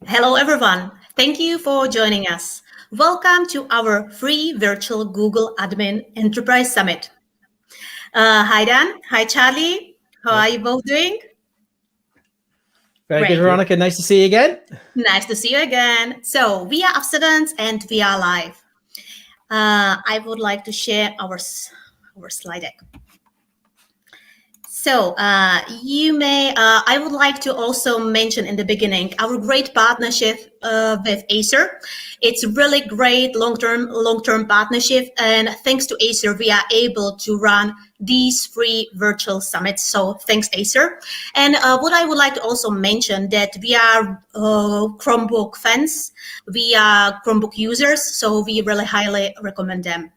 Hello, everyone. Thank you for joining us. Welcome to our free virtual Google Admin Enterprise Summit. Hi, Dan. Hi, Charlie. How Hey. are you both doing? Very good, Great. Veronica. Nice to see you again. Nice to see you again. So, we are abstinence and we are live. I would like to share our slide deck. So I would like to also mention in the beginning our great partnership with Acer. It's a really great long-term partnership, and thanks to Acer, we are able to run these free virtual summits. So thanks, Acer. And what I would like to also mention that we are Chromebook fans, we are Chromebook users, so we really highly recommend them.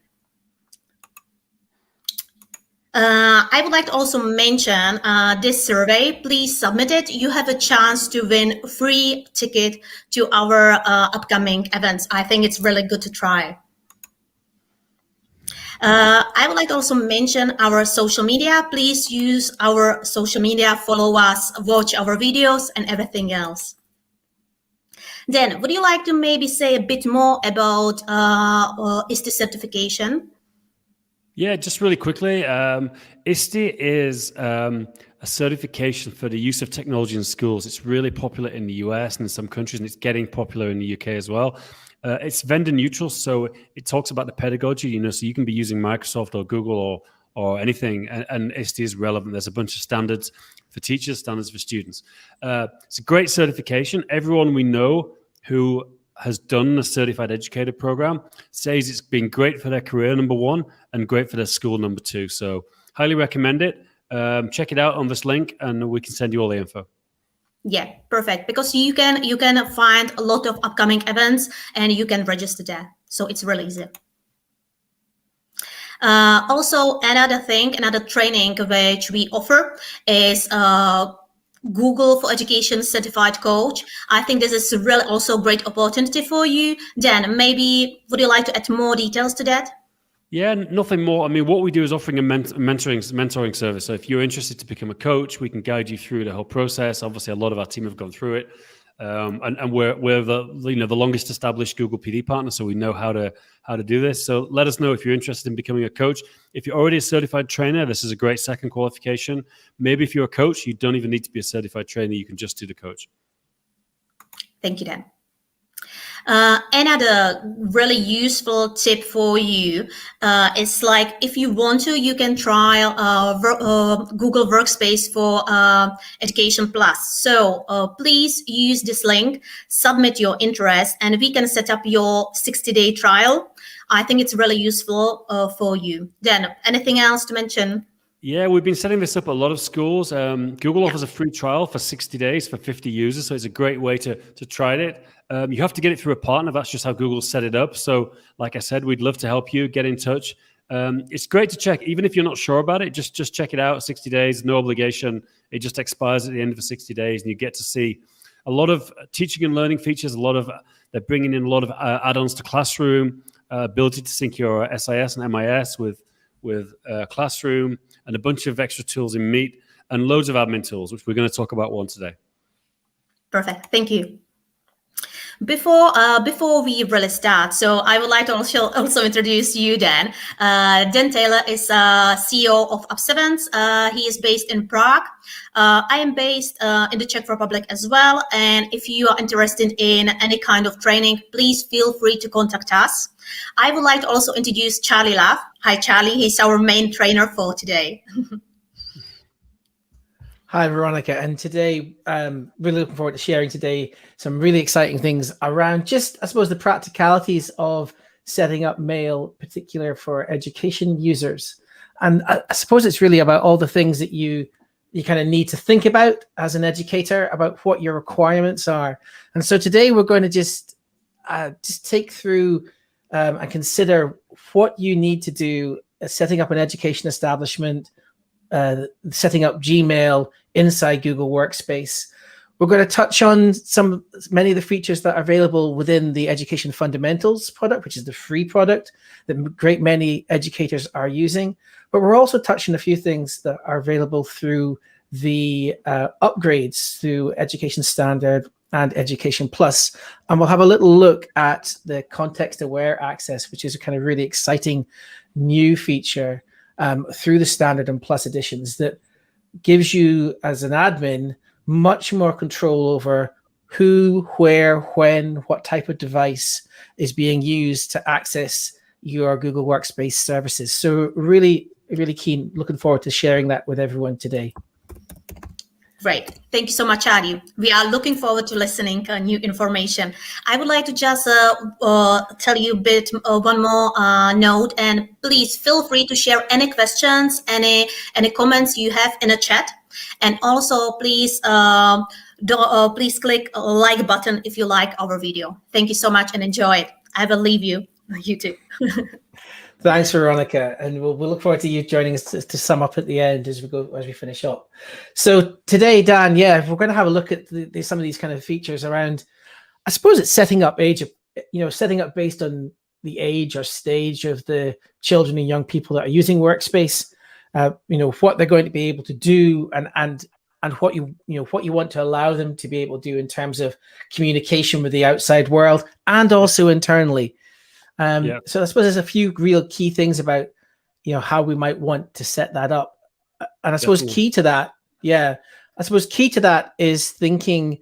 I would like to also mention this survey. Please submit it. You have a chance to win a free ticket to our upcoming events. I think it's really good to try. I would like to also mention our social media. Please use our social media, follow us, watch our videos, and everything else. Then, would you like to maybe say a bit more about ISTI certification? Yeah, just really quickly, ISTI is a certification for the use of technology in schools. It's really popular in the US and in some countries, and it's getting popular in the UK as well. It's vendor neutral, so it talks about the pedagogy, so you can be using Microsoft or Google or anything, and ISTI is relevant. There's a bunch of standards for teachers, standards for students. It's a great certification. Everyone we know who has done a certified educator program says it's been great for their career, number one, and great for their school, number two. So highly recommend it. Check it out on this link and we can send you all the info. Yeah, perfect. Because you can find a lot of upcoming events and you can register there. So it's really easy. Also, another training which we offer is Google for Education Certified Coach. I think this is really also a great opportunity for you. Dan, maybe would you like to add more details to that? Yeah, nothing more. I mean, what we do is offering a mentoring service. So if you're interested to become a coach, we can guide you through the whole process. Obviously, a lot of our team have gone through it. And we're the longest established Google PD partner, so we know how to do this. So let us know if you're interested in becoming a coach. If you're already a certified trainer, this is a great second qualification. Maybe if you're a coach, you don't even need to be a certified trainer. You can just do the coach. Thank you, Dan. Another really useful tip for you is like if you want to, you can try Google Workspace for Education Plus. So please use this link, submit your interest, and we can set up your 60-day trial. I think it's really useful for you. Then, anything else to mention? Yeah, we've been setting this up at a lot of schools. Google offers a free trial for 60 days for 50 users, so it's a great way to try it. You have to get it through a partner. That's just how Google set it up. So like I said, we'd love to help you. Get in touch. It's great to check. Even if you're not sure about it, just check it out. 60 days, no obligation. It just expires at the end of the 60 days, and you get to see a lot of teaching and learning features. They're bringing in a lot of add-ons to Classroom, ability to sync your SIS and MIS with Classroom, and a bunch of extra tools in Meet, and loads of admin tools, which we're going to talk about one today. Perfect. Thank you. Before we really start, so I would like to also introduce you, Dan. Dan Taylor is CEO of Up7. He is based in Prague. I am based in the Czech Republic as well. And if you are interested in any kind of training, please feel free to contact us. I would like to also introduce Charlie Love. Hi, Charlie. He's our main trainer for today. Hi, Veronica. And today, really looking forward to sharing today some really exciting things around just, I suppose, the practicalities of setting up mail, particular for education users. And I suppose it's really about all the things that you kind of need to think about as an educator, about what your requirements are. And so today we're going to just take through and consider what you need to do setting up an education establishment, setting up Gmail inside Google Workspace. We're going to touch on many of the features that are available within the Education Fundamentals product, which is the free product that great many educators are using. But we're also touching a few things that are available through the upgrades through Education Standard and Education Plus. And we'll have a little look at the context-aware access, which is a kind of really exciting new feature through the Standard and Plus editions that gives you, as an admin, much more control over who, where, when, what type of device is being used to access your Google Workspace services. So really, really keen, looking forward to sharing that with everyone today. Great. Thank you so much, Adi. We are looking forward to listening new information. I would like to just tell you a bit, one more note, and please feel free to share any questions, any comments you have in the chat. And also, please please click a like button if you like our video. Thank you so much and enjoy it. I will leave you. You too. Thanks, Veronica, and we'll look forward to you joining us to sum up at the end as we finish up. So today, Dan, we're going to have a look at some of these kind of features around. I suppose it's setting up setting up based on the age or stage of the children and young people that are using Workspace. What they're going to be able to do, and what you want to allow them to be able to do in terms of communication with the outside world and also internally. So I suppose there's a few real key things about, how we might want to set that up. And I suppose key to that is thinking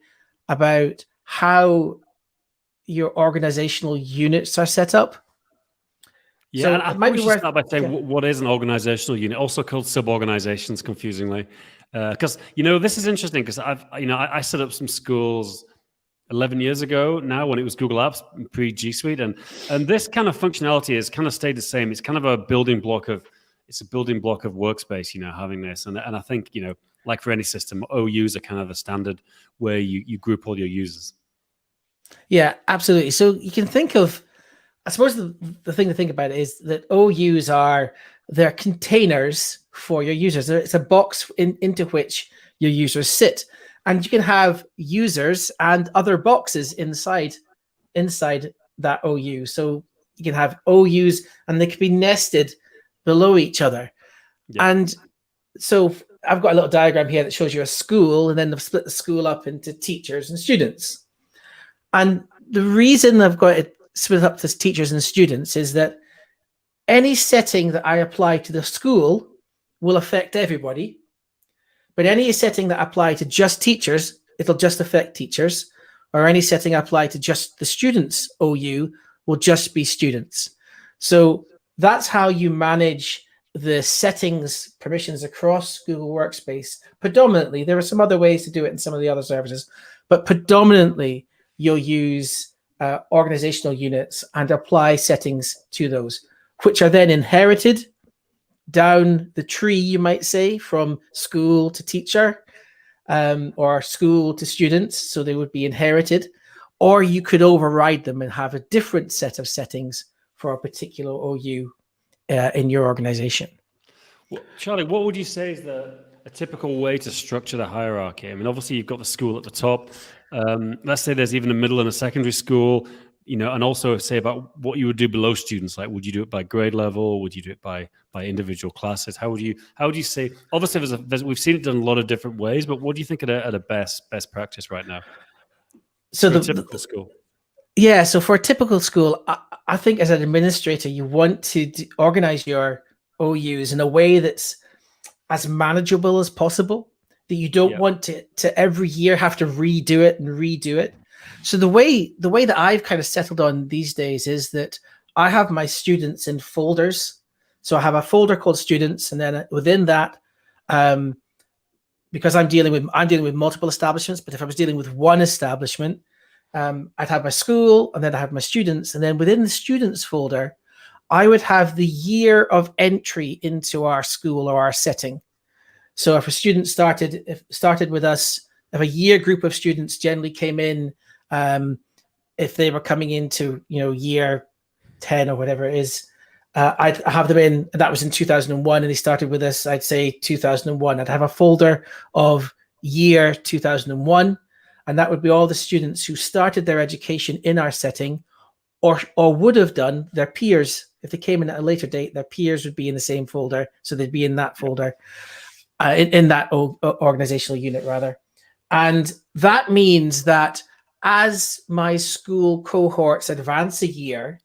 about how your organizational units are set up. Yeah, so and I might start by saying what is an organizational unit, also called sub-organizations, confusingly. Because, this is interesting because I set up some schools 11 years ago now when it was Google Apps pre-G Suite, and this kind of functionality has kind of stayed the same. It's kind of a building block of Workspace, having this, and I think like for any system, OUs are kind of the standard where you group all your users. Yeah, absolutely. So you can think of, I suppose the thing to think about is that OUs they're containers for your users. It's a box into which your users sit. And you can have users and other boxes inside that OU. So you can have OUs and they can be nested below each other. Yeah. And so I've got a little diagram here that shows you a school, and then they've split the school up into teachers and students. And the reason I've got it split up to teachers and students is that any setting that I apply to the school will affect everybody. But any setting that apply to just teachers, it'll just affect teachers, or any setting apply to just the students OU will just be students. So that's how you manage the settings permissions across Google Workspace. Predominantly, there are some other ways to do it in some of the other services, but predominantly you'll use organizational units and apply settings to those, which are then inherited down the tree, you might say, from school to teacher, or school to students. So they would be inherited, or you could override them and have a different set of settings for a particular OU in your organization. Well, Charlie, what would you say is a typical way to structure the hierarchy? I mean, obviously you've got the school at the top. Let's say there's even a middle and a secondary school, and also say about what you would do below students. Like, would you do it by grade level? Would you do it by individual classes? How would you say? Obviously, we've seen it done a lot of different ways, but what do you think are the best practice right now? So for a typical school. Yeah, so for a typical school, I think as an administrator, you want to organize your OUs in a way that's as manageable as possible, that you don't want to every year have to redo it. So the way that I've kind of settled on these days is that I have my students in folders. So I have a folder called students, and then within that, because I'm dealing with multiple establishments, but if I was dealing with one establishment, I'd have my school, and then I have my students, and then within the students folder, I would have the year of entry into our school or our setting. So if a student started with us, if a year group of students generally came in, if they were coming into year 10 or whatever it is, I'd have them in, and that was in 2001, and they started with us, I'd say 2001. I'd have a folder of year 2001, and that would be all the students who started their education in our setting, or would have done. Their peers, if they came in at a later date, their peers would be in the same folder, so they'd be in that folder, in that organizational unit rather. And that means that as my school cohorts advance a year,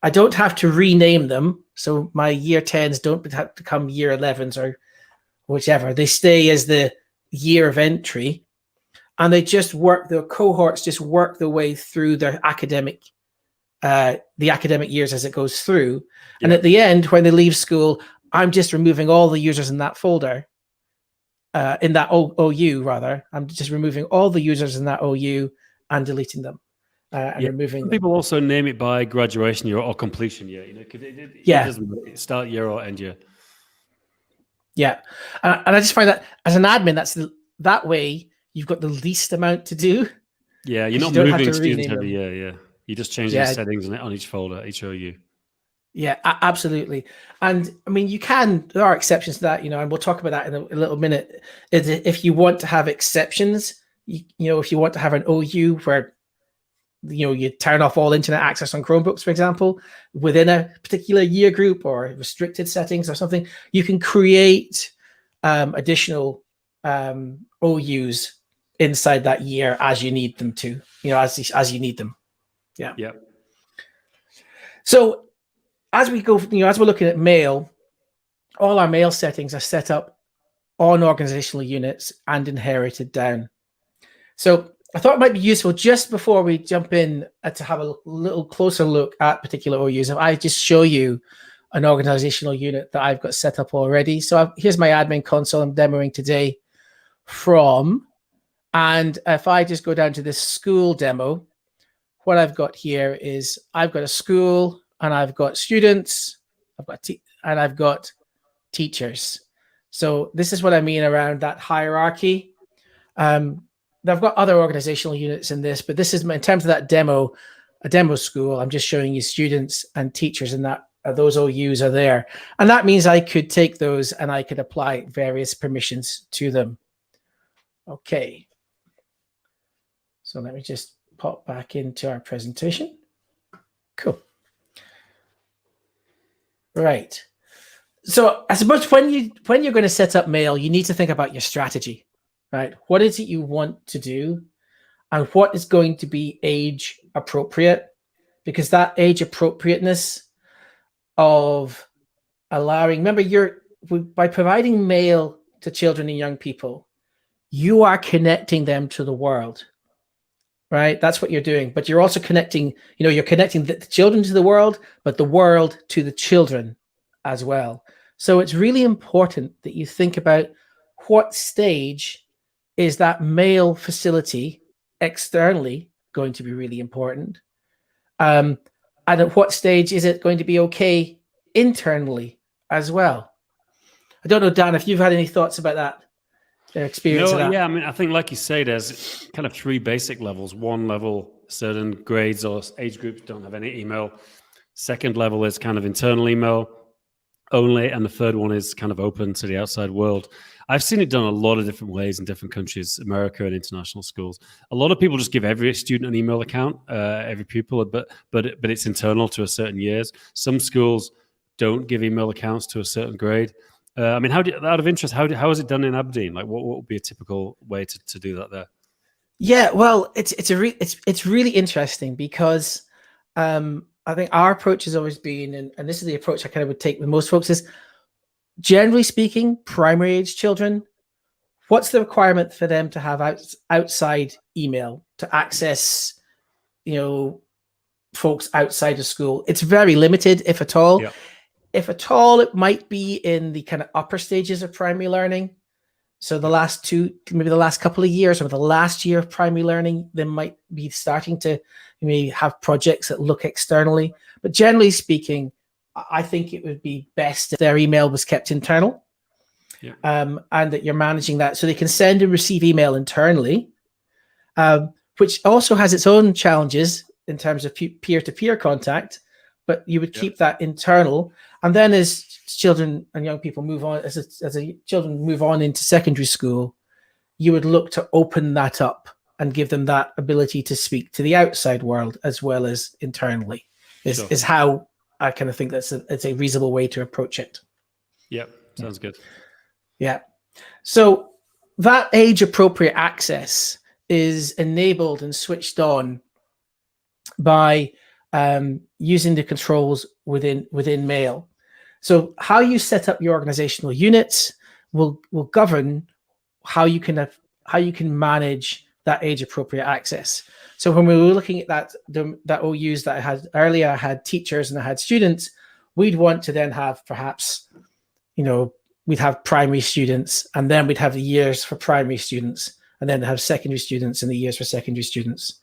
I don't have to rename them. So my year 10s don't have to become year 11s or whichever. They stay as the year of entry, and they just work, the cohorts just work their way through their academic, the academic years as it goes through. Yeah. And at the end, when they leave school, I'm just removing all the users in that folder, in that OU rather. I'm just removing all the users in that OU and deleting them. And removing them. People also name it by graduation year or completion year. You know, it doesn't start year or end year. Yeah, and I just find that as an admin, that way you've got the least amount to do. Yeah, you're not moving students every year. Yeah, you just change the settings on each folder, each OU. Yeah, absolutely. And I mean, there are exceptions to that, you know, and we'll talk about that in a little minute. If you want to have exceptions, you know, if you want to have an OU where, you know, you turn off all internet access on Chromebooks, for example, within a particular year group or restricted settings or something, you can create additional OUs inside that year as you need them to, you know, as you need them. Yeah. Yeah. So as we go, you know, as we're looking at mail, all our mail settings are set up on organizational units and inherited down. So I thought it might be useful just before we jump in to have a little closer look at particular OUs. If I just show you an organizational unit that I've got set up already. So here's my admin console I'm demoing today from. And if I just go down to this school demo, what I've got here is I've got a school and I've got students, and I've got teachers. So this is what I mean around that hierarchy. I've got other organizational units in this, but this is in terms of that demo, a demo school. I'm just showing you students and teachers, and that those OUs are there. And that means I could take those and I could apply various permissions to them. Okay. So let me just pop back into our presentation. Cool. Right. So I suppose when you're going to set up mail, you need to think about your strategy. Right? What is it you want to do, and what is going to be age appropriate? Because that age appropriateness of allowing, remember, by providing mail to children and young people, you are connecting them to the world, right? That's what you're doing. But you're also connecting, you know, you're connecting the children to the world, but the world to the children as well. So it's really important that you think about what stage is that mail facility externally going to be really important? And at what stage is it going to be okay internally as well? I don't know, Dan, if you've had any thoughts about that, experience of that. Yeah, I mean, I think like you say, there's kind of three basic levels. One level, certain grades or age groups don't have any email. Second level is kind of internal email only. And the third one is kind of open to the outside world. I've seen it done a lot of different ways in different countries, America and international schools. A lot of people just give every student an email account, every pupil, but it's internal to a certain years. Some schools don't give email accounts to a certain grade. I mean, out of interest, how is it done in Aberdeen? Like, what would be a typical way to do that there? Yeah, well, it's really interesting because I think our approach has always been, and this is the approach I kind of would take with most folks, is generally speaking, primary age children, what's the requirement for them to have outside email to access, you know, folks outside of school? It's very limited, if at all. Yeah. If at all, it might be in the kind of upper stages of primary learning. So maybe the last couple of years or the last year of primary learning, they might be starting to maybe have projects that look externally. But generally speaking, I think it would be best if their email was kept internal, and that you're managing that so they can send and receive email internally, which also has its own challenges in terms of peer-to-peer contact, but you would keep that internal. And then as children and young people move on, as children move on into secondary school, you would look to open that up and give them that ability to speak to the outside world as well as internally, is how I kind of think it's a reasonable way to approach it. Yeah, sounds good. Yeah. So that age appropriate access is enabled and switched on by using the controls within Mail. So how you set up your organizational units will govern how you can manage that age appropriate access. So when we were looking at that OUs that I had earlier, I had teachers and I had students. We'd want to then have perhaps, we'd have primary students, and then we'd have the years for primary students, and then have secondary students and the years for secondary students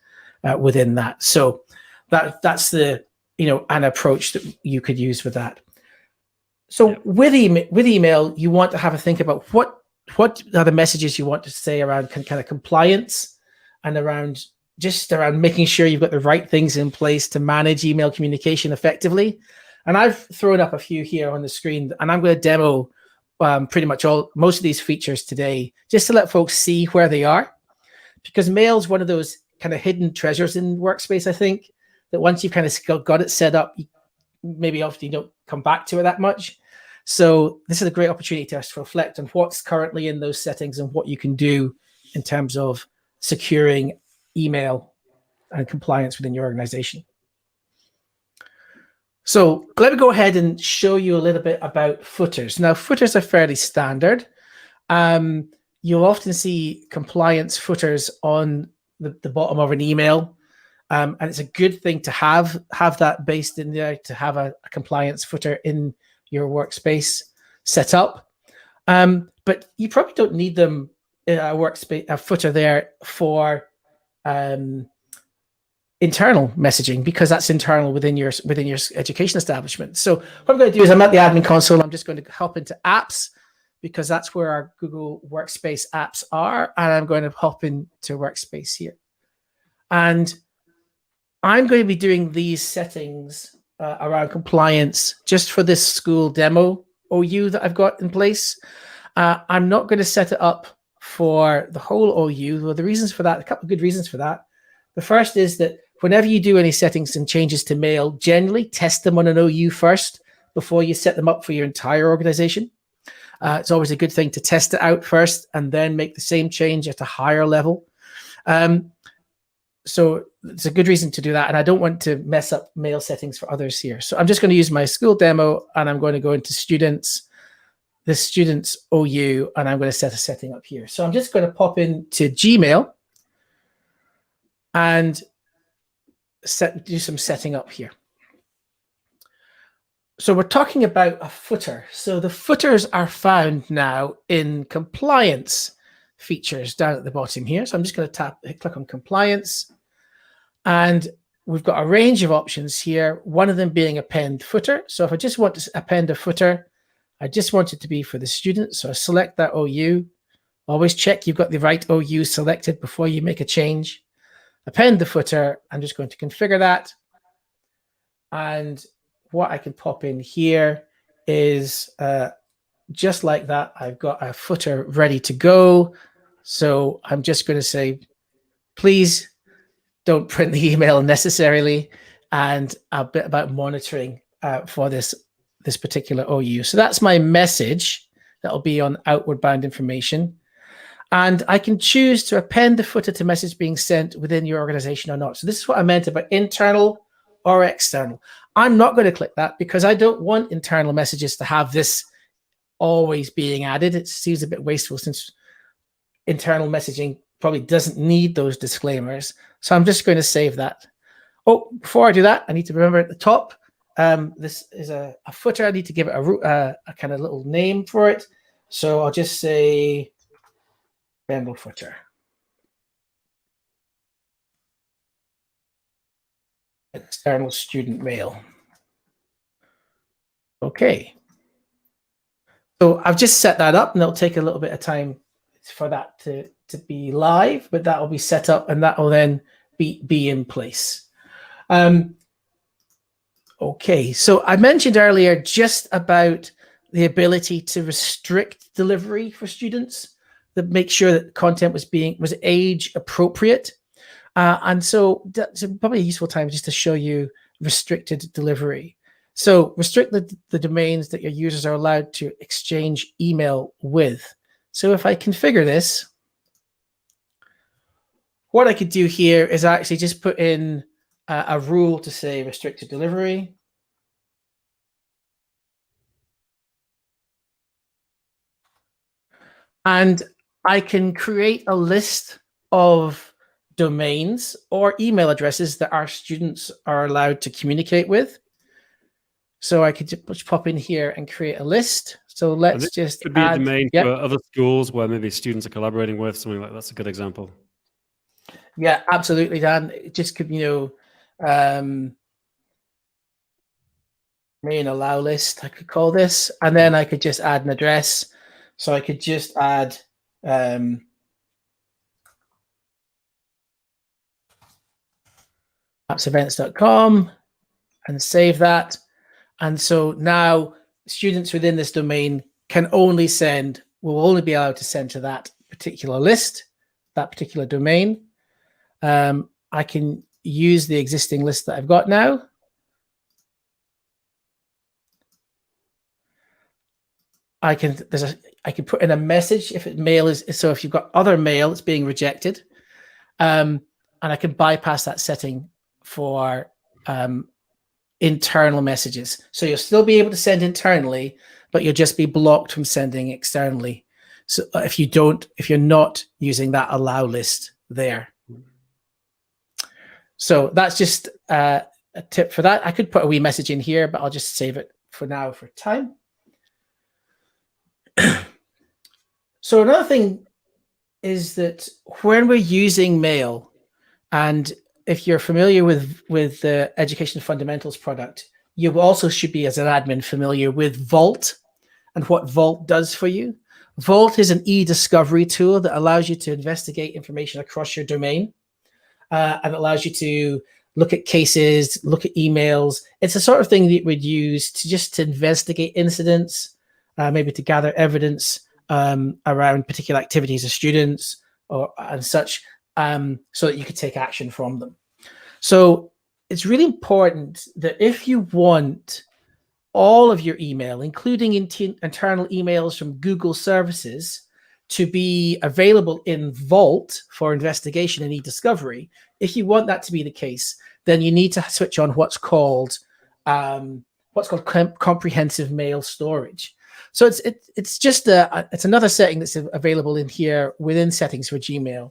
within that. So that's the an approach that you could use with that. So with email, you want to have a think about what are the messages you want to say around kind of compliance and around making sure you've got the right things in place to manage email communication effectively. And I've thrown up a few here on the screen, and I'm going to demo pretty much most of these features today, just to let folks see where they are, because mail is one of those kind of hidden treasures in Workspace. I think that once you've kind of got it set up, maybe often you don't come back to it that much. So this is a great opportunity to reflect on what's currently in those settings and what you can do in terms of securing email and compliance within your organization. So let me go ahead and show you a little bit about footers. Now, footers are fairly standard. You'll often see compliance footers on the bottom of an email. And it's a good thing to have that based in there, to have a compliance footer in your Workspace set up. But you probably don't need them in a footer there for internal messaging, because that's internal within your education establishment. So what I'm going to do is, I'm at the admin console. I'm just going to hop into apps, because that's where our Google Workspace apps are. And I'm going to hop into Workspace here. And I'm going to be doing these settings around compliance just for this school demo OU that I've got in place. I'm not going to set it up for the whole OU. Well, the reasons for that, a couple of good reasons for that. The first is that whenever you do any settings and changes to mail, generally test them on an OU first before you set them up for your entire organization. It's always a good thing to test it out first and then make the same change at a higher level. So it's a good reason to do that. And I don't want to mess up mail settings for others here. So I'm just going to use my school demo, and I'm going to go into students, the students OU, and I'm going to set a setting up here. So I'm just going to pop into Gmail and do some setting up here. So we're talking about a footer. So the footers are found now in compliance features down at the bottom here. So I'm just going to click on compliance, and we've got a range of options here, one of them being append footer. So if I just want to append a footer, I just want it to be for the student. So I select that OU. Always check you've got the right OU selected before you make a change. Append the footer. I'm just going to configure that. And what I can pop in here is just like that. I've got a footer ready to go. So I'm just going to say, please don't print the email unnecessarily, and a bit about monitoring for this particular OU. So that's my message that will be on outward bound information. And I can choose to append the footer to message being sent within your organization or not. So this is what I meant about internal or external. I'm not going to click that because I don't want internal messages to have this always being added. It seems a bit wasteful, since internal messaging probably doesn't need those disclaimers. So I'm just going to save that. Oh, before I do that, I need to remember at the top, this is a footer. I need to give it a kind of little name for it. So I'll just say Bendel footer. External student mail. Okay. So I've just set that up, and it'll take a little bit of time for that to be live, but that will be set up, and that will then be in place. Okay, so I mentioned earlier just about the ability to restrict delivery for students, that make sure that content was age appropriate. And so that's probably a useful time just to show you restricted delivery. So restrict the domains that your users are allowed to exchange email with. So if I configure this, what I could do here is actually just put in a rule to say restricted delivery. And I can create a list of domains or email addresses that our students are allowed to communicate with. So I could just pop in here and create a list. So let's just could be add, a domain yep. for other schools where maybe students are collaborating with, something like that's a good example. Yeah, absolutely, Dan. It just could, you know, main allow list, I could call this, and then I could just add an address. So I could just add appsevents.com and save that. And so now students within this domain can only send, will only be allowed to send to that particular list, that particular domain. I can use the existing list that I've got now. I can put in a message if mail is, so if you've got other mail that's being rejected, and I can bypass that setting for internal messages. So you'll still be able to send internally, but you'll just be blocked from sending externally. So if you're not using that allow list there. So that's just a tip for that. I could put a wee message in here, but I'll just save it for now for time. So another thing is that when we're using mail, and if you're familiar with the Education Fundamentals product, you also should be, as an admin, familiar with Vault and what Vault does for you. Vault is an e-discovery tool that allows you to investigate information across your domain, and allows you to look at cases, look at emails. It's the sort of thing that you would use to investigate incidents, maybe to gather evidence around particular activities of students and such, so that you could take action from them. So it's really important that if you want all of your email, including internal emails from Google services, to be available in Vault for investigation and e-discovery, if you want that to be the case, then you need to switch on what's called comprehensive mail storage. So it's just it's another setting that's available in here within settings for Gmail.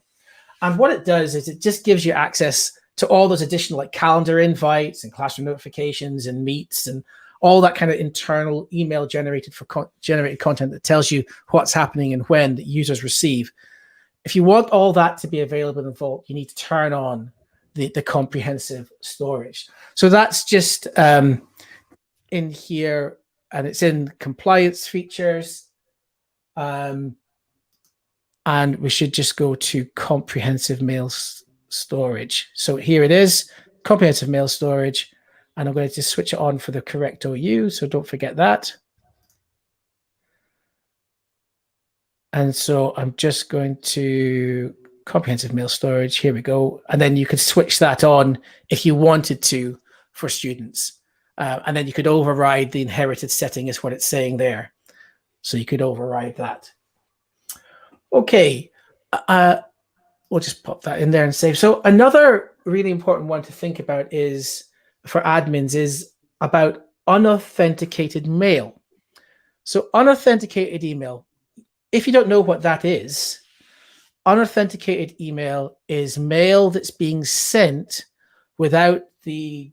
And what it does is it just gives you access to all those additional like calendar invites and classroom notifications and meets and all that kind of internal email generated content that tells you what's happening and when that users receive. If you want all that to be available in Vault, you need to turn on the comprehensive storage. So that's just in here, and it's in compliance features. And we should just go to comprehensive mail storage. So here it is, comprehensive mail storage. And I'm going to switch it on for the correct OU, so don't forget that. And so I'm just going to comprehensive mail storage. Here we go. And then you could switch that on if you wanted to for students. And then you could override the inherited setting is what it's saying there. So you could override that. Okay. We'll just pop that in there and save. So another really important one to think about is, for admins, is about unauthenticated mail. So unauthenticated email, if you don't know what that is, unauthenticated email is mail that's being sent without the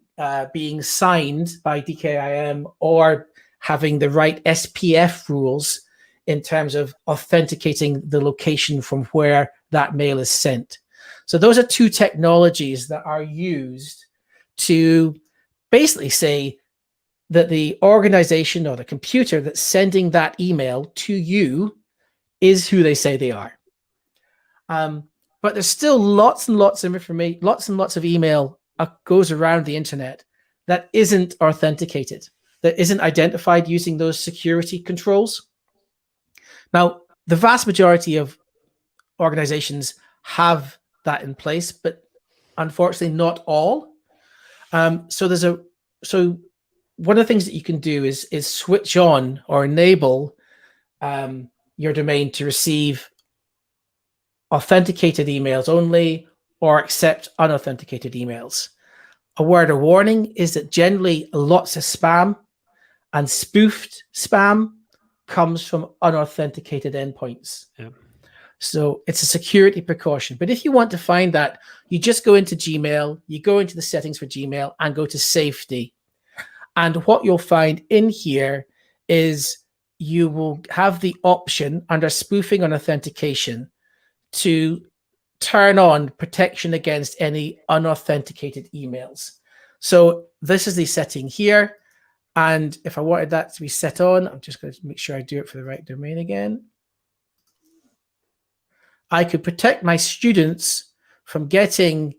being signed by DKIM or having the right SPF rules in terms of authenticating the location from where that mail is sent. So those are two technologies that are used to basically say that the organization or the computer that's sending that email to you is who they say they are. But there's still lots and lots of information, lots and lots of email goes around the internet that isn't authenticated, that isn't identified using those security controls. Now, the vast majority of organizations have that in place, but unfortunately not all. So one of the things that you can do is switch on or enable your domain to receive authenticated emails only, or accept unauthenticated emails. A word of warning is that generally lots of spam and spoofed spam comes from unauthenticated endpoints. Yeah. So it's a security precaution. But if you want to find that, you just go into Gmail, you go into the settings for Gmail and go to safety. And what you'll find in here is you will have the option under spoofing and authentication to turn on protection against any unauthenticated emails. So this is the setting here. And if I wanted that to be set on, I'm just going to make sure I do it for the right domain again. I could protect my students from getting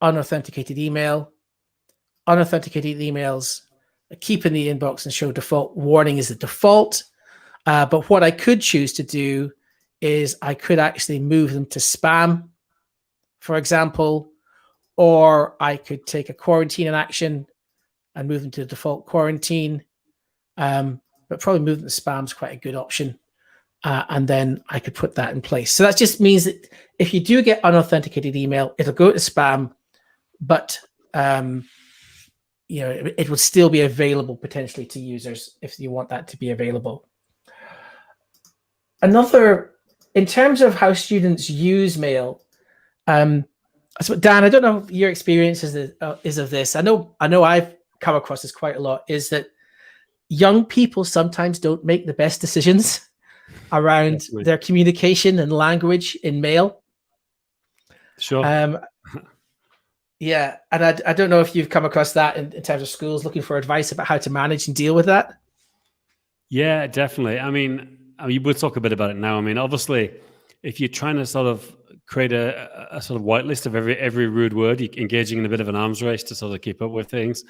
unauthenticated emails, keep in the inbox and show default warning is the default. But what I could choose to do is I could actually move them to spam, for example, or I could take a quarantine in action and move them to the default quarantine. But probably move them to spam is quite a good option. And then I could put that in place. So that just means that if you do get unauthenticated email, it'll go to spam, but it will still be available potentially to users if you want that to be available. In terms of how students use mail, so Dan, I don't know if your experience is of this. I know I've come across this quite a lot, is that young people sometimes don't make the best decisions around their communication and language in mail. Sure. Yeah, and I don't know if you've come across that in terms of schools looking for advice about how to manage and deal with that. Yeah, definitely. I mean, we'll talk a bit about it now. I mean, obviously, if you're trying to sort of create a sort of whitelist of every rude word, you're engaging in a bit of an arms race to sort of keep up with things.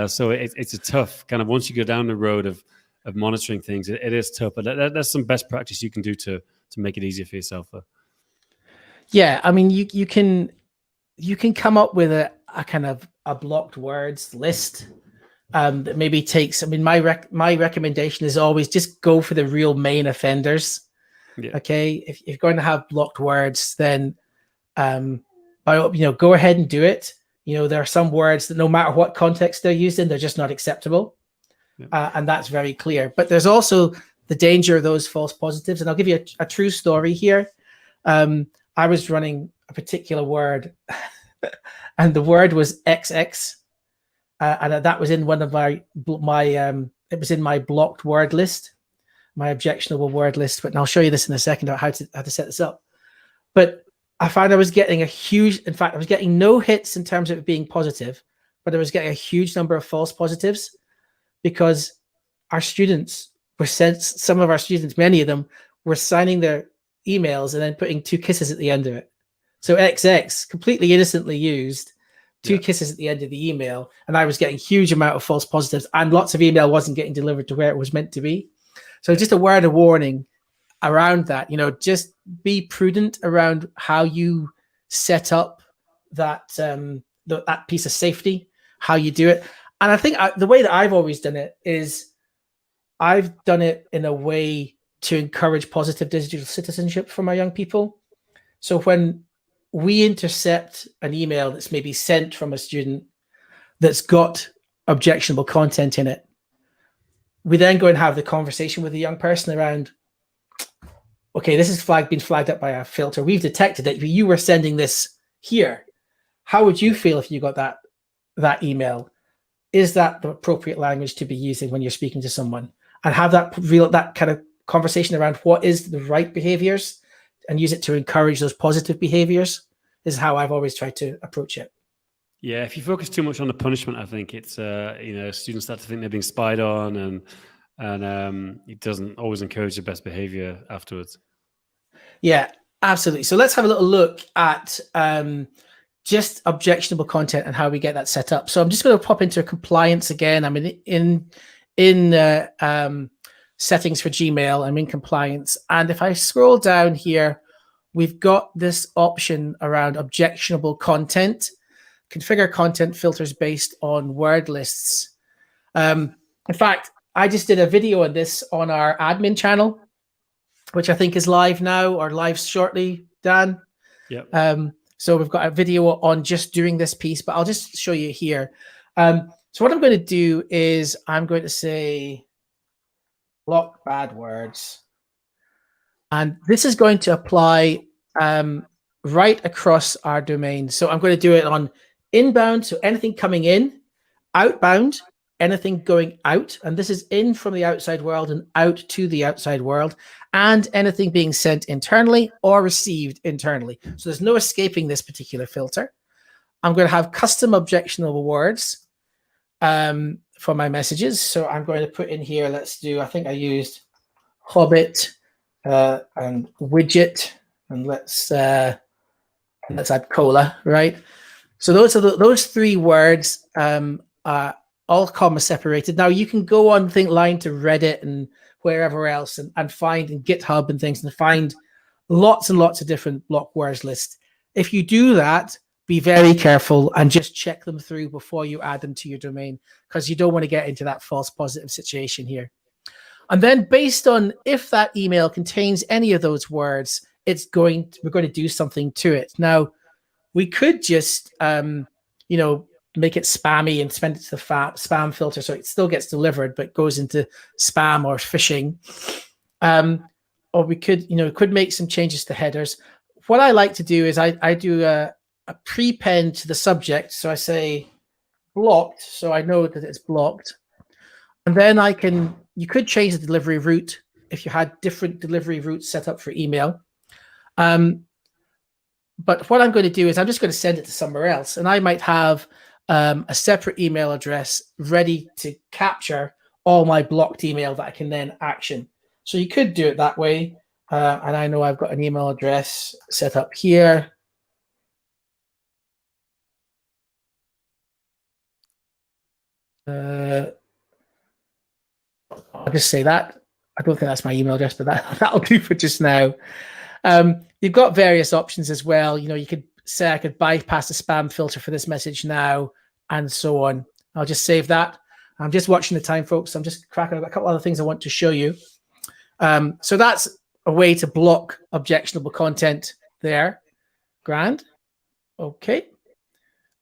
So it's a tough kind of, once you go down the road of monitoring things, it is tough. But there's some best practice you can do to make it easier for yourself. Yeah, I mean, you can come up with a kind of a blocked words list that maybe takes. I mean, my recommendation is always just go for the real main offenders. Yeah. Okay, if you're going to have blocked words, then go ahead and do it. There are some words that no matter what context they're used in, they're just not acceptable. Yeah. And that's very clear. But there's also the danger of those false positives. And I'll give you a true story here. I was running a particular word and the word was XX. And that was in one of it was in my blocked word list, my objectionable word list. But I'll show you this in a second about how to set this up. But I found I was getting I was getting no hits in terms of it being positive, but I was getting a huge number of false positives because our students some of our students, many of them were signing their emails and then putting 2 kisses at the end of it. So XX, completely innocently used, 2 kisses at the end of the email. And I was getting a huge amount of false positives and lots of email wasn't getting delivered to where it was meant to be. So just a word of warning around that, just be prudent around how you set up that that piece of safety, how you do it. And I think the way that I've always done it is I've done it in a way to encourage positive digital citizenship for my young people. So when we intercept an email that's maybe sent from a student that's got objectionable content in it, we then go and have the conversation with the young person around, okay, this is been flagged up by a filter. We've detected it. You were sending this here. How would you feel if you got that email? Is that the appropriate language to be using when you're speaking to someone? And have that kind of conversation around what is the right behaviors and use it to encourage those positive behaviors is how I've always tried to approach it. Yeah, if you focus too much on the punishment, I think it's students start to think they're being spied on, and it doesn't always encourage the best behavior afterwards. Yeah, absolutely. So let's have a little look at just objectionable content and how we get that set up. So I'm just going to pop into compliance again. I'm in settings for Gmail. I'm in compliance, and if I scroll down here, we've got this option around objectionable content. Configure content filters based on word lists. In fact, I just did a video on this on our admin channel, which I think is live now or live shortly, Dan. Yep. So we've got a video on just doing this piece, but I'll just show you here. So what I'm going to do is I'm going to say block bad words. And this is going to apply right across our domain. So I'm going to do it on inbound, so anything coming in, outbound, anything going out, and this is in from the outside world and out to the outside world, and anything being sent internally or received internally. So there's no escaping this particular filter. I'm going to have custom objectionable words for my messages. So I'm going to put in here, let's do, I think I used Hobbit and widget, and let's add cola, right? So those three words are all comma separated. Now you can go on line to Reddit and wherever else and find in GitHub and things and find lots and lots of different block words lists. If you do that, be very careful and just check them through before you add them to your domain, because you don't want to get into that false positive situation here. And then based on if that email contains any of those words, we're going to do something to it. Now, we could just, make it spammy and send it to the spam filter so it still gets delivered, but goes into spam or phishing. Or we could make some changes to headers. What I like to do is I do a prepend to the subject. So I say blocked, so I know that it's blocked. And then you could change the delivery route if you had different delivery routes set up for email. But what I'm going to do is I'm just going to send it to somewhere else. And I might have a separate email address ready to capture all my blocked email that I can then action. So you could do it that way. And I know I've got an email address set up here. I'll just say that. I don't think that's my email address, but that'll do for just now. You've got various options as well. You could say I could bypass the spam filter for this message now, and so on. I'll just save that. I'm just watching the time, folks. I'm just cracking up a couple other things I want to show you. So that's a way to block objectionable content there. Grand. Okay.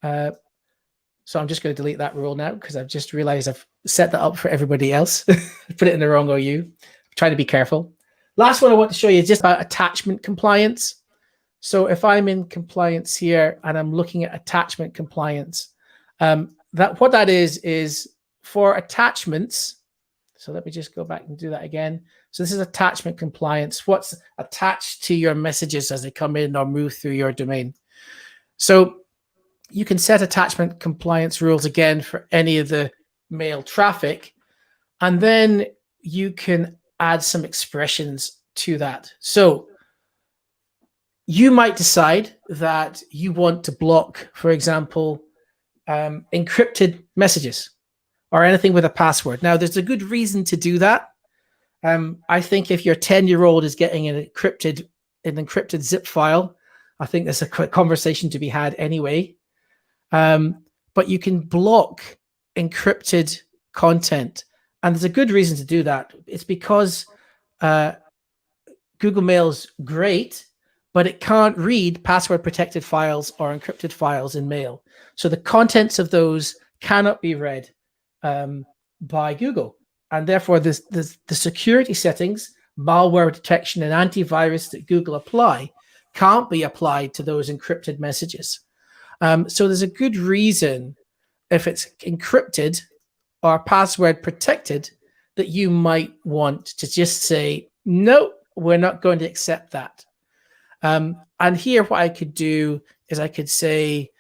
So I'm just going to delete that rule now because I've just realized I've set that up for everybody else. Put it in the wrong OU. I'm trying to be careful. Last one I want to show you is just about attachment compliance. So if I'm in compliance here and I'm looking at attachment compliance, what that is for attachments. So let me just go back and do that again. So this is attachment compliance. What's attached to your messages as they come in or move through your domain. So you can set attachment compliance rules again for any of the mail traffic, and then you can add some expressions to that. So you might decide that you want to block, for example, encrypted messages or anything with a password. Now, there's a good reason to do that. I think if your 10-year-old is getting an encrypted zip file, I think there's a conversation to be had anyway. But you can block encrypted content. And there's a good reason to do that. It's because Google Mail's great, but it can't read password protected files or encrypted files in Mail. So the contents of those cannot be read by Google. And therefore, the security settings, malware detection and antivirus that Google apply can't be applied to those encrypted messages. So there's a good reason, if it's encrypted or password protected, that you might want to just say, no, we're not going to accept that. And here what I could do is I could say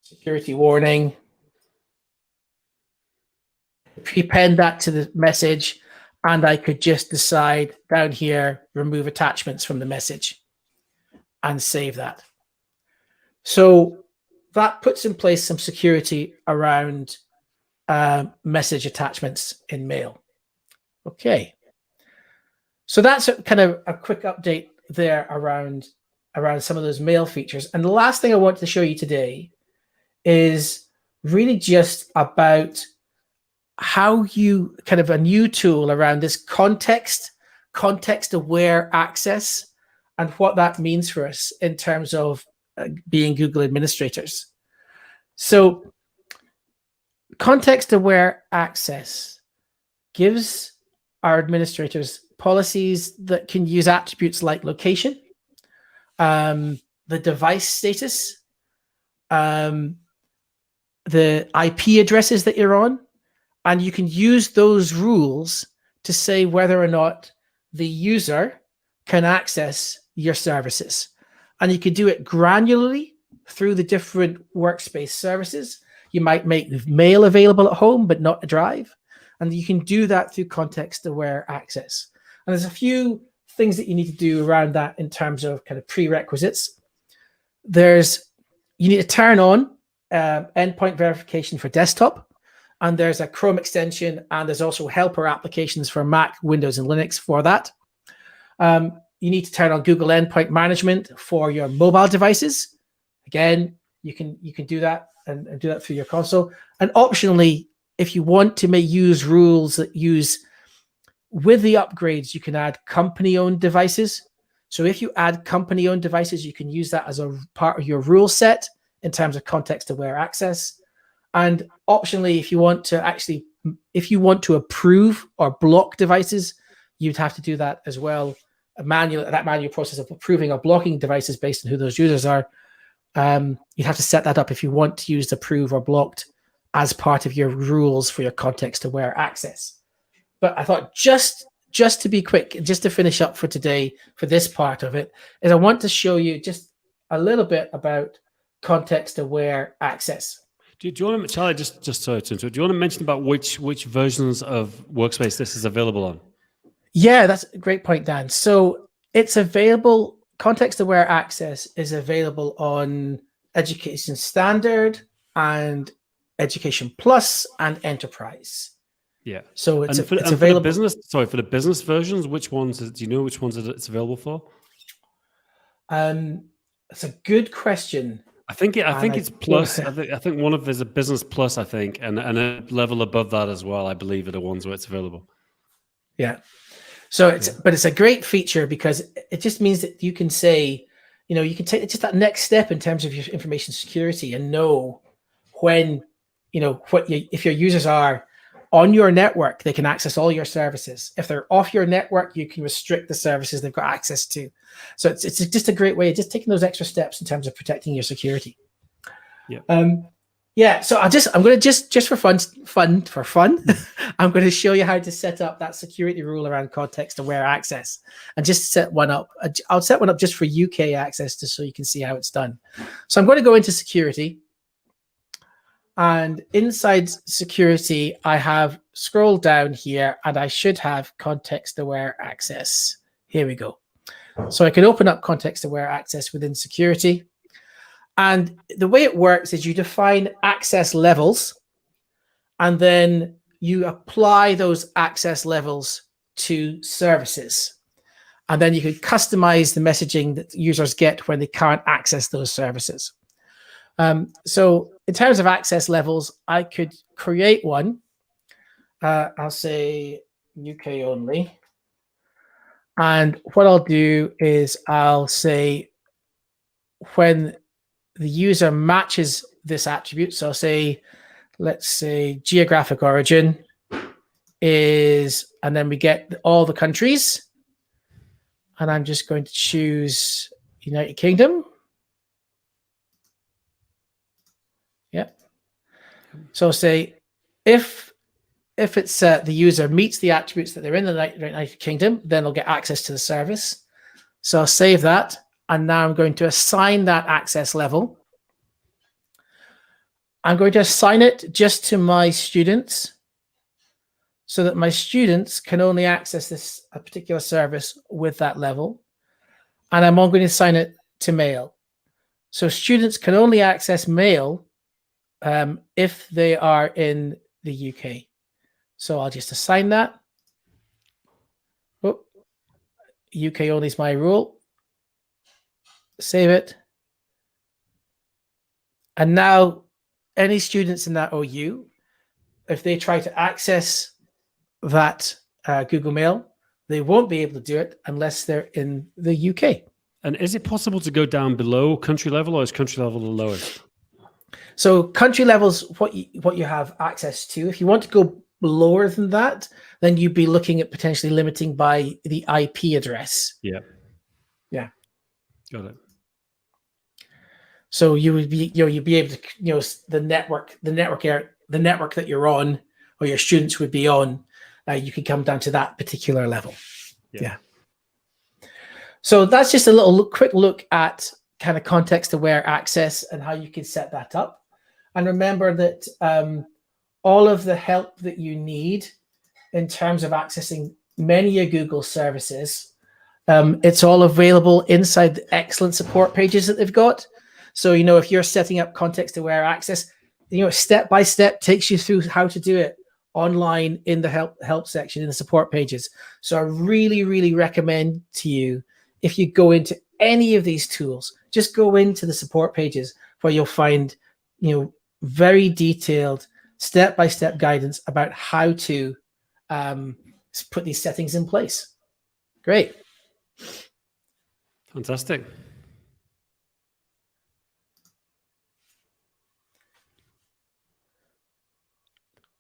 security warning, prepend that to the message, and I could just decide down here, remove attachments from the message and save that. So that puts in place some security around message attachments in Mail. Okay. So that's kind of a quick update there around some of those Mail features. And the last thing I want to show you today is really just about how you kind of a new tool around this context-aware access and what that means for us in terms of being Google administrators. So context-aware access gives our administrators policies that can use attributes like location, the device status, the IP addresses that you're on, and you can use those rules to say whether or not the user can access your services. And you can do it granularly through the different Workspace services. You might make mail available at home, but not a drive. And you can do that through context-aware access. And there's a few things that you need to do around that in terms of kind of prerequisites. You need to turn on endpoint verification for desktop, and there's a Chrome extension, and there's also helper applications for Mac, Windows, and Linux for that. You need to turn on Google Endpoint Management for your mobile devices. Again, you can do that and do that through your console. And optionally, if you want to use rules that use, with the upgrades, you can add company-owned devices. So if you add company-owned devices, you can use that as a part of your rule set in terms of context-aware access. And optionally, if you want to approve or block devices, you'd have to do that as well. That manual process of approving or blocking devices based on who those users are. You'd have to set that up if you want to use approve or blocked as part of your rules for your context-aware access. But I thought just to be quick, just to finish up for today, for this part of it, is I want to show you just a little bit about context-aware access. Do you want to, Charlie, just sorry to interrupt, do you want to mention about which versions of Workspace this is available on? Yeah, that's a great point, Dan. So it's available, context-aware access is available on Education Standard and Education Plus and Enterprise. Yeah. So it's available. For the business versions, which ones, do you know which ones it's available for? It's a good question. I think it's Plus. I think one of there's a Business Plus, I think, and a level above that as well, I believe, are the ones where it's available. Yeah. So but it's a great feature because it just means that you can say, you can take just that next step in terms of your information security and know when, if your users are on your network, they can access all your services. If they're off your network, you can restrict the services they've got access to. So it's just a great way of just taking those extra steps in terms of protecting your security. Yeah. So I'm going to just for fun, I'm going to show you how to set up that security rule around context-aware access, and just set one up. I'll set one up just for UK access, just so you can see how it's done. So I'm going to go into security. And inside security, I have scrolled down here, and I should have context-aware access. Here we go. So I can open up context-aware access within security. And the way it works is you define access levels, and then you apply those access levels to services. And then you can customize the messaging that users get when they can't access those services. So in terms of access levels, I could create one. I'll say UK only. And what I'll do is I'll say when the user matches this attribute, so I'll say, let's say geographic origin is, and then we get all the countries. And I'm just going to choose United Kingdom. Yeah. So say if it's the user meets the attributes that they're in the United Kingdom, then they'll get access to the service. So I'll save that. And now I'm going to assign that access level. I'm going to assign it just to my students so that my students can only access a particular service with that level. And I'm going to assign it to mail. So students can only access mail if they are in the UK. So I'll just assign that. Oh, UK only is my rule. Save it. And now any students in that OU, if they try to access that Google Mail, they won't be able to do it unless they're in the UK. And is it possible to go down below country level, or is country level the lowest? So country level's what you have access to. If you want to go lower than that, then you'd be looking at potentially limiting by the IP address. Yeah. Yeah. Got it. So you would be, you'd be able to, the network that you're on, or your students would be on, you could come down to that particular level. Yeah. So that's just a quick look at kind of context-aware access and how you can set that up. And remember that all of the help that you need in terms of accessing many of Google services, it's all available inside the excellent support pages that they've got. So, if you're setting up context-aware access, step-by-step takes you through how to do it online in the help section in the support pages. So I really, really recommend to you, if you go into any of these tools, just go into the support pages where you'll find, very detailed step-by-step guidance about how to put these settings in place. Great. Fantastic.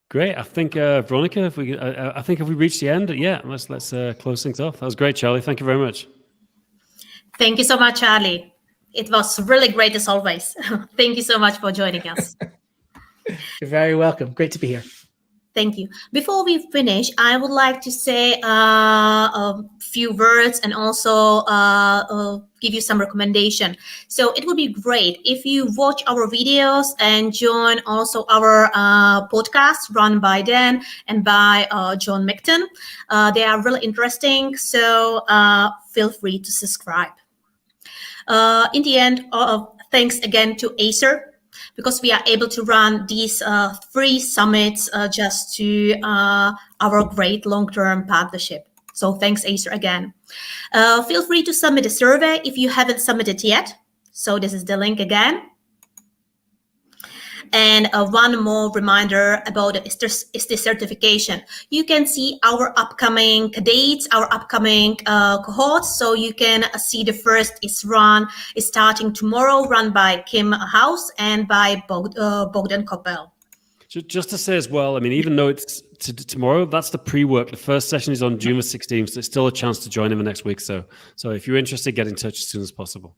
Great. I think Veronica, if we, I think have we reached the end? Yeah. Let's close things off. That was great, Charlie. Thank you very much. Thank you so much, Charlie. It was really great as always. Thank you so much for joining us. You're very welcome. Great to be here. Thank you. Before we finish, I would like to say a few words and also give you some recommendation. So it would be great if you watch our videos and join also our podcast run by Dan and by John Micton. They are really interesting, so feel free to subscribe. In the end, thanks again to Acer, because we are able to run these 3 summits just to our great long-term partnership. So thanks, Acer, again. Feel free to submit a survey if you haven't submitted yet. So this is the link again. And one more reminder about the ISTE certification. You can see our upcoming dates, our upcoming cohorts. So you can see the first is starting tomorrow, run by Kim House and by Bogdan Kopel. Just to say as well, I mean, even though it's tomorrow, that's the pre-work. The first session is on June the 16th, so it's still a chance to join in the next week. So if you're interested, get in touch as soon as possible.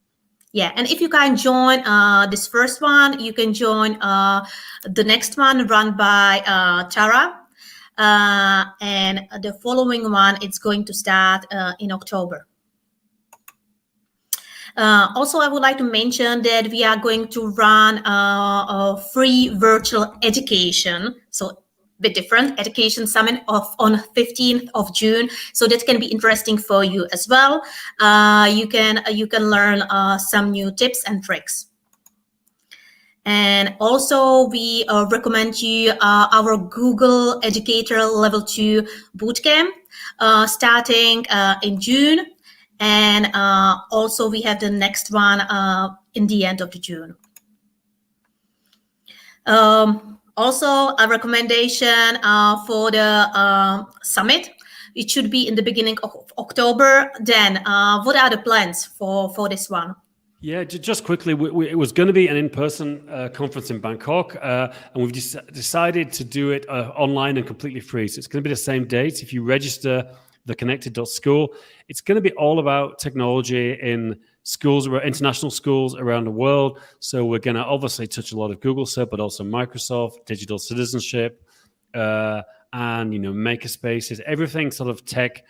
Yeah, and if you can join this first one, you can join the next one run by Tara. And the following one, it's going to start in October. Also, I would like to mention that we are going to run a free virtual education. So a bit different education summit on 15th of June. So that can be interesting for you as well. You can learn some new tips and tricks. And also we recommend you our Google Educator Level 2 Bootcamp starting in June. And also we have the next one in the end of the June. Also, a recommendation for the summit. It should be in the beginning of October. Then, what are the plans for this one? Yeah, just quickly, it was going to be an in-person conference in Bangkok, and we've decided to do it online and completely free. So it's going to be the same date. If you register theconnected.school, it's going to be all about technology in schools, international schools around the world. So we're going to obviously touch a lot of Google stuff, but also Microsoft, digital citizenship, and makerspaces, everything sort of tech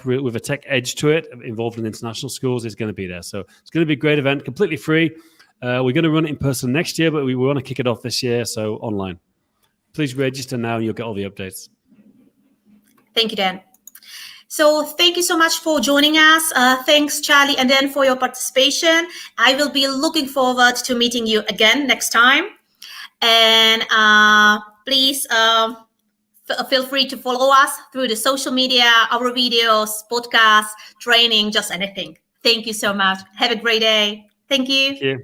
with a tech edge to it, involved in international schools, is going to be there. So it's going to be a great event, completely free. We're going to run it in person next year, but we want to kick it off this year, so online. Please register now and you'll get all the updates. Thank you, Dan. So thank you so much for joining us. Thanks, Charlie, and Dan, for your participation. I will be looking forward to meeting you again next time. And please feel free to follow us through the social media, our videos, podcasts, training, just anything. Thank you so much. Have a great day. Thank you. Thank you.